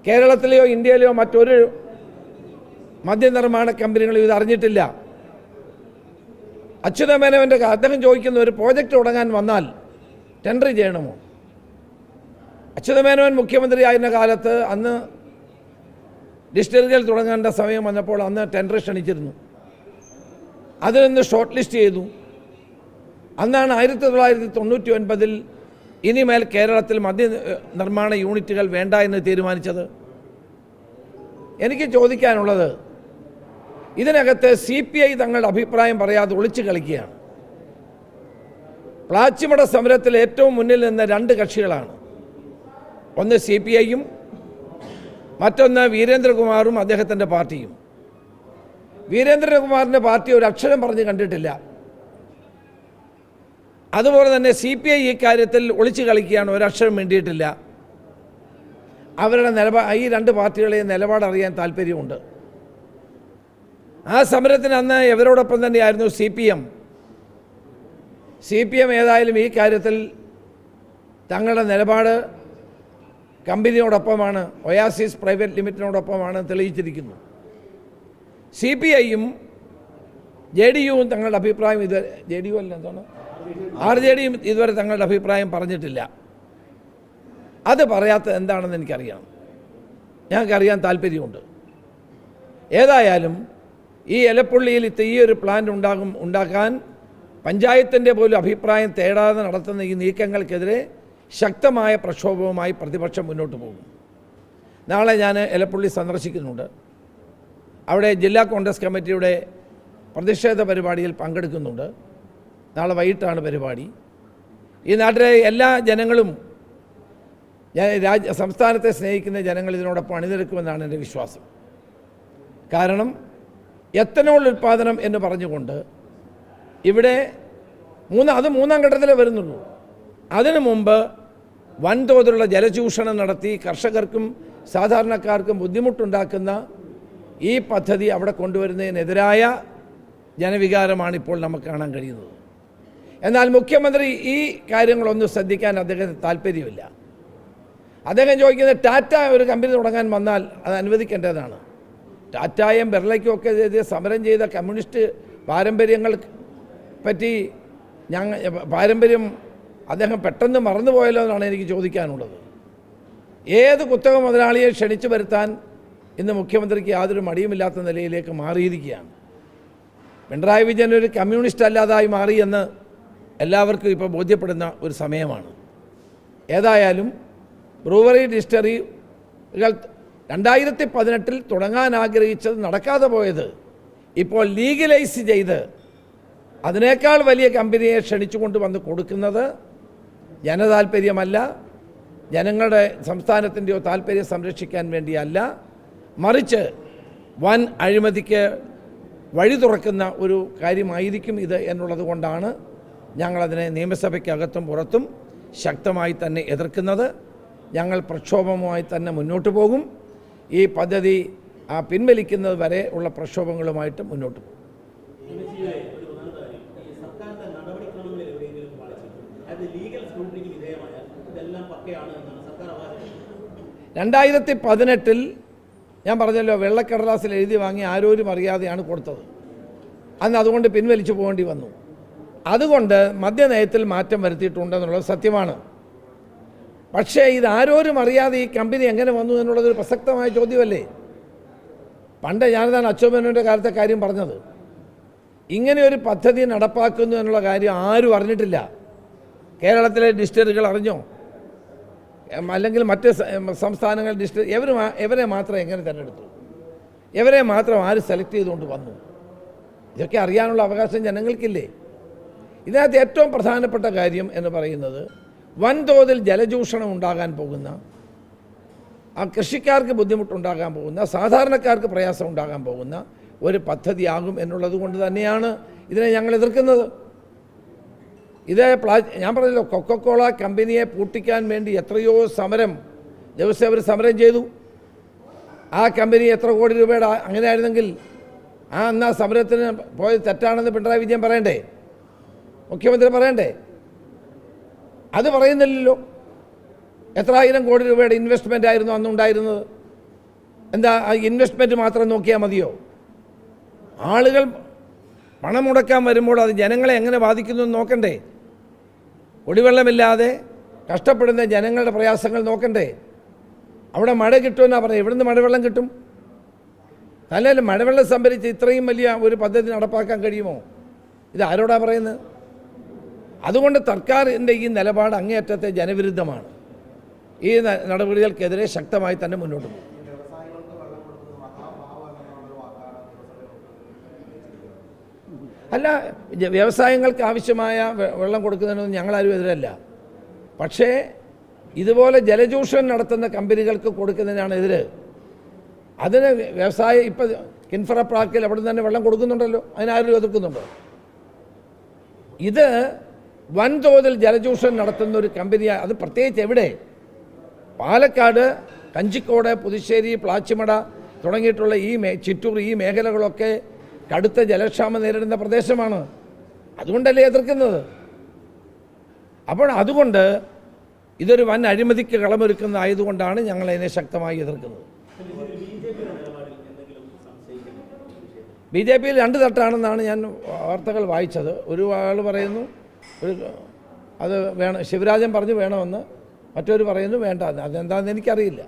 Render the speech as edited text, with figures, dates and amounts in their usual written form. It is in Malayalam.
കേരളത്തിലെയോ ഇന്ത്യയിലെയോ മറ്റൊരു മദ്യനിർമ്മാണ കമ്പനികളും ഇത് അറിഞ്ഞിട്ടില്ല. അച്യുതമേനോൻ്റെ അദ്ദേഹം ചോദിക്കുന്ന ഒരു പ്രോജക്റ്റ് തുടങ്ങാൻ വന്നാൽ ടെൻഡർ ചെയ്യണമോ? അച്യുതമേനോൻ മുഖ്യമന്ത്രിയായിരുന്ന കാലത്ത് അന്ന് ഡിസ്റ്റിലറികൾ തുടങ്ങേണ്ട സമയം വന്നപ്പോൾ അന്ന് ടെൻഡർ ക്ഷണിച്ചിരുന്നു. അതിൽ നിന്ന് ഷോർട്ട് ലിസ്റ്റ് ചെയ്തു. അന്നാണ് 1999 ഇനിമേൽ കേരളത്തിൽ മദ്യനിർമ്മാണ യൂണിറ്റുകൾ വേണ്ട എന്ന് തീരുമാനിച്ചത്. എനിക്ക് ചോദിക്കാനുള്ളത്, ഇതിനകത്ത് CPI തങ്ങളുടെ അഭിപ്രായം പറയാതെ ഒളിച്ചു കളിക്കുകയാണ്. പ്ലാച്ചിമട സമരത്തിൽ ഏറ്റവും മുന്നിൽ നിന്ന രണ്ട് കക്ഷികളാണ്. ഒന്ന് CPIയും മറ്റൊന്ന് വീരേന്ദ്രകുമാറും അദ്ദേഹത്തിൻ്റെ പാർട്ടിയും. വീരേന്ദ്രകുമാറിൻ്റെ പാർട്ടി ഒരു അക്ഷരം പറഞ്ഞ് കണ്ടിട്ടില്ല. അതുപോലെ തന്നെ CPI ഈ കാര്യത്തിൽ ഒളിച്ചു കളിക്കുകയാണ്, ഒരക്ഷരം വേണ്ടിയിട്ടില്ല. അവരുടെ ഈ രണ്ട് പാർട്ടികളെയും നിലപാടറിയാൻ താല്പര്യമുണ്ട്. ആ സമരത്തിന് അന്ന് ഇവരോടൊപ്പം തന്നെയായിരുന്നു CPM ഏതായാലും ഈ കാര്യത്തിൽ തങ്ങളുടെ നിലപാട് കമ്പനിയോടൊപ്പമാണ്, ഒയാസിസ് പ്രൈവറ്റ് ലിമിറ്റഡിനോടൊപ്പമാണ് തെളിയിച്ചിരിക്കുന്നു. CPIയും JDUവും തങ്ങളുടെ അഭിപ്രായം ഇതുവരെ JDU അല്ല എന്താണ് RJDയും ഇതുവരെ തങ്ങളുടെ അഭിപ്രായം പറഞ്ഞിട്ടില്ല. അത് പറയാത്തത് എന്താണെന്ന് എനിക്കറിയാം, ഞങ്ങൾക്കറിയാൻ താല്പര്യമുണ്ട്. ഏതായാലും ഈ എലപ്പുള്ളിയിൽ ഈ ഒരു പ്ലാന്റ് ഉണ്ടാക്കാൻ പഞ്ചായത്തിൻ്റെ പോലും അഭിപ്രായം തേടാതെ നടത്തുന്ന ഈ നീക്കങ്ങൾക്കെതിരെ ശക്തമായ പ്രക്ഷോഭവുമായി പ്രതിപക്ഷം മുന്നോട്ട് പോകും. നാളെ ഞാൻ എലപ്പുള്ളി സന്ദർശിക്കുന്നുണ്ട്. അവിടെ ജില്ലാ കോൺഗ്രസ് കമ്മിറ്റിയുടെ പ്രതിഷേധ പരിപാടിയിൽ പങ്കെടുക്കുന്നുണ്ട്. നാളെ വൈകിട്ടാണ് പരിപാടി. ഈ നാട്ടിലെ എല്ലാ ജനങ്ങളും, സംസ്ഥാനത്തെ സ്നേഹിക്കുന്ന ജനങ്ങൾ ഇതിനോടൊപ്പം അണിനിരക്കുമെന്നാണ് എൻ്റെ വിശ്വാസം. കാരണം എത്തനോൾ ഉൽപ്പാദനം എന്ന് പറഞ്ഞുകൊണ്ട് ഇവിടെ മൂന്നാം ഘട്ടത്തിലേ വരുന്നുള്ളൂ. അതിനു മുമ്പ് വൻതോതിലുള്ള ജലചൂഷണം നടത്തി കർഷകർക്കും സാധാരണക്കാർക്കും ബുദ്ധിമുട്ടുണ്ടാക്കുന്ന ഈ പദ്ധതി അവിടെ കൊണ്ടുവരുന്നതിനെതിരായ ജനവികാരമാണ് ഇപ്പോൾ നമുക്ക് കാണാൻ കഴിയുന്നത്. എന്നാൽ മുഖ്യമന്ത്രി ഈ കാര്യങ്ങളൊന്നും ശ്രദ്ധിക്കാൻ അദ്ദേഹത്തിന് താല്പര്യമില്ല. അദ്ദേഹം ചോദിക്കുന്നത് ടാറ്റ ഒരു കമ്പനി തുടങ്ങാൻ വന്നാൽ അത് അനുവദിക്കേണ്ടതാണ്. ടാറ്റയും ബിർളയ്ക്കും ഒക്കെ സമരം ചെയ്ത കമ്മ്യൂണിസ്റ്റ് പാരമ്പര്യങ്ങൾ പറ്റി പാരമ്പര്യം അദ്ദേഹം പെട്ടെന്ന് മറന്നുപോയല്ലോ എന്നാണ് എനിക്ക് ചോദിക്കാനുള്ളത്. ഏത് കുത്തക മുതലാളിയെ ക്ഷണിച്ചു വരുത്താൻ ഇന്ന് മുഖ്യമന്ത്രിക്ക് യാതൊരു മടിയുമില്ലാത്ത നിലയിലേക്ക് മാറിയിരിക്കുകയാണ്. പിണറായി വിജയൻ ഒരു കമ്മ്യൂണിസ്റ്റ് അല്ലാതായി മാറിയെന്ന് എല്ലാവർക്കും ഇപ്പോൾ ബോധ്യപ്പെടുന്ന ഒരു സമയമാണ്. ഏതായാലും ബ്രൂവറി ഡിസ്റ്റിലറികൾ 2018 തുടങ്ങാൻ ആഗ്രഹിച്ചത് നടക്കാതെ പോയത് ഇപ്പോൾ ലീഗലൈസ് ചെയ്ത് അതിനേക്കാൾ വലിയ കമ്പനിയെ ക്ഷണിച്ചുകൊണ്ട് വന്ന് കൊടുക്കുന്നത് ജനതാൽപര്യമല്ല, ജനങ്ങളുടെ സംസ്ഥാനത്തിൻ്റെയോ താല്പര്യം സംരക്ഷിക്കാൻ വേണ്ടിയല്ല, മറിച്ച് വൻ അഴിമതിക്ക് വഴി തുറക്കുന്ന ഒരു കാര്യമായിരിക്കും ഇത് എന്നുള്ളത് കൊണ്ടാണ് ഞങ്ങളതിനെ നിയമസഭയ്ക്കകത്തും പുറത്തും ശക്തമായി തന്നെ എതിർക്കുന്നത്. ഞങ്ങൾ പ്രക്ഷോഭവുമായി തന്നെ മുന്നോട്ട് പോകും. ഈ പദ്ധതി പിൻവലിക്കുന്നത് വരെ ഉള്ള പ്രക്ഷോഭങ്ങളുമായിട്ട് മുന്നോട്ട് പോകും. 2018 ഞാൻ പറഞ്ഞല്ലോ, വെള്ളക്കടലാസിൽ എഴുതി വാങ്ങി ആരോരും അറിയാതെയാണ് കൊടുത്തത്. അന്ന് അതുകൊണ്ട് പിൻവലിച്ചു പോകേണ്ടി വന്നു. അതുകൊണ്ട് മദ്യനയത്തിൽ മാറ്റം വരുത്തിയിട്ടുണ്ടെന്നുള്ളത് സത്യമാണ്. പക്ഷേ ഇത് ആരോരും അറിയാതെ ഈ കമ്പനി എങ്ങനെ വന്നു എന്നുള്ളതൊരു പ്രസക്തമായ ചോദ്യമല്ലേ. പണ്ട് ഞാനിതാണ് അച്യുതമേനോൻ്റെ കാലത്തെ കാര്യം പറഞ്ഞത്. ഇങ്ങനെ ഒരു പദ്ധതി നടപ്പാക്കുന്നു എന്നുള്ള കാര്യം ആരും അറിഞ്ഞിട്ടില്ല. കേരളത്തിലെ ഡിസ്റ്റിലറികൾ അറിഞ്ഞോ? അല്ലെങ്കിൽ മറ്റ് സംസ്ഥാനങ്ങൾ ഇവരെ മാത്രം എങ്ങനെ തിരഞ്ഞെടുത്തു? ഇവരെ മാത്രം ആര് സെലക്ട് ചെയ്തുകൊണ്ട് വന്നു? ഇതൊക്കെ അറിയാനുള്ള അവകാശം ജനങ്ങൾക്കില്ലേ? ഇതിനകത്ത് ഏറ്റവും പ്രധാനപ്പെട്ട കാര്യം എന്ന് പറയുന്നത് വൻതോതിൽ ജലചൂഷണം ഉണ്ടാകാൻ പോകുന്ന, കൃഷിക്കാർക്ക് ബുദ്ധിമുട്ടുണ്ടാകാൻ പോകുന്ന, സാധാരണക്കാർക്ക് പ്രയാസം ഉണ്ടാകാൻ പോകുന്ന ഒരു പദ്ധതിയാകും എന്നുള്ളത് കൊണ്ട് തന്നെയാണ് ഇതിനെ ഞങ്ങൾ എതിർക്കുന്നത്. ഞാൻ പറഞ്ഞല്ലോ, കൊക്കക്കോള കമ്പനിയെ പൂട്ടിക്കാൻ വേണ്ടി എത്രയോ ദിവസം അവർ സമരം ചെയ്തു. ആ കമ്പനി എത്ര കോടി രൂപയുടെ അങ്ങനെയായിരുന്നെങ്കിൽ അന്ന് ആ സമരത്തിന് പോയത് തെറ്റാണെന്ന് പിണറായി വിജയൻ പറയണ്ടേ? മുഖ്യമന്ത്രി പറയണ്ടേ? അത് പറയുന്നില്ലല്ലോ. എത്ര ആയിരം കോടി രൂപയുടെ ഇൻവെസ്റ്റ്മെൻ്റ് ആയിരുന്നു അന്നുണ്ടായിരുന്നത്? എന്താ ഇൻവെസ്റ്റ്മെൻറ്റ് മാത്രം നോക്കിയാൽ മതിയോ? ആളുകൾ പണം മുടക്കാൻ വരുമ്പോൾ അത് ജനങ്ങളെ എങ്ങനെ ബാധിക്കുന്നു എന്ന് നോക്കണ്ടേ? കുടിവെള്ളമില്ലാതെ കഷ്ടപ്പെടുന്ന ജനങ്ങളുടെ പ്രയാസങ്ങൾ നോക്കണ്ടേ? അവിടെ മഴ കിട്ടുമെന്നാണ് പറഞ്ഞത്. എവിടുന്ന് മഴവെള്ളം കിട്ടും? നല്ല മഴവെള്ളം സംഭരിച്ച് ഇത്രയും വലിയ ഒരു പദ്ധതി നടപ്പാക്കാൻ കഴിയുമോ? ഇത് ആരോടാ പറയുന്നത്? അതുകൊണ്ട് സർക്കാരിൻ്റെ ഈ നിലപാട് അങ്ങേയറ്റത്തെ ജനവിരുദ്ധമാണ്. ഈ നടപടികൾക്കെതിരെ ശക്തമായി തന്നെ മുന്നോട്ട് പോകും. അല്ല, വ്യവസായങ്ങൾക്ക് ആവശ്യമായ വെള്ളം കൊടുക്കുന്നതിനൊന്നും ഞങ്ങളാരും എതിരല്ല. പക്ഷേ ഇതുപോലെ ജലചൂഷണം നടത്തുന്ന കമ്പനികൾക്ക് കൊടുക്കുന്നതിനാണ് എതിര്. അതിന് വ്യവസായം ഇപ്പം കിൻഫ്ര പ്രാക്കിൽ അവിടെ നിന്ന് തന്നെ വെള്ളം കൊടുക്കുന്നുണ്ടല്ലോ, അതിനാരും എതിർക്കുന്നുണ്ടോ? ഇത് വൻതോതിൽ ജലചൂഷണം നടത്തുന്ന ഒരു കമ്പനിയാണ്. അത് പ്രത്യേകിച്ച് എവിടെ? പാലക്കാട്, കഞ്ചിക്കോട്, പുതുശ്ശേരി, പ്ലാച്ചിമട തുടങ്ങിയിട്ടുള്ള ചിറ്റൂർ ഈ മേഖലകളൊക്കെ കടുത്ത ജലക്ഷാമം നേരിടുന്ന പ്രദേശമാണ്. അതുകൊണ്ടല്ലേ എതിർക്കുന്നത്? അപ്പോൾ അതുകൊണ്ട് ഇതൊരു വൻ അഴിമതിക്ക് കളമൊരുക്കുന്നതായതുകൊണ്ടാണ് ഞങ്ങൾ അതിനെ ശക്തമായി എതിർക്കുന്നത്. ബി ജെ പിയിൽ രണ്ട് തട്ടാണെന്നാണ് ഞാൻ വാർത്തകൾ വായിച്ചത്. ഒരു ആൾ പറയുന്നു അത് വേണം, ശിവരാജൻ പറഞ്ഞു വേണമെന്ന്, മറ്റൊരു പറയുന്നു വേണ്ട. അതെന്താണെന്ന് എനിക്കറിയില്ല.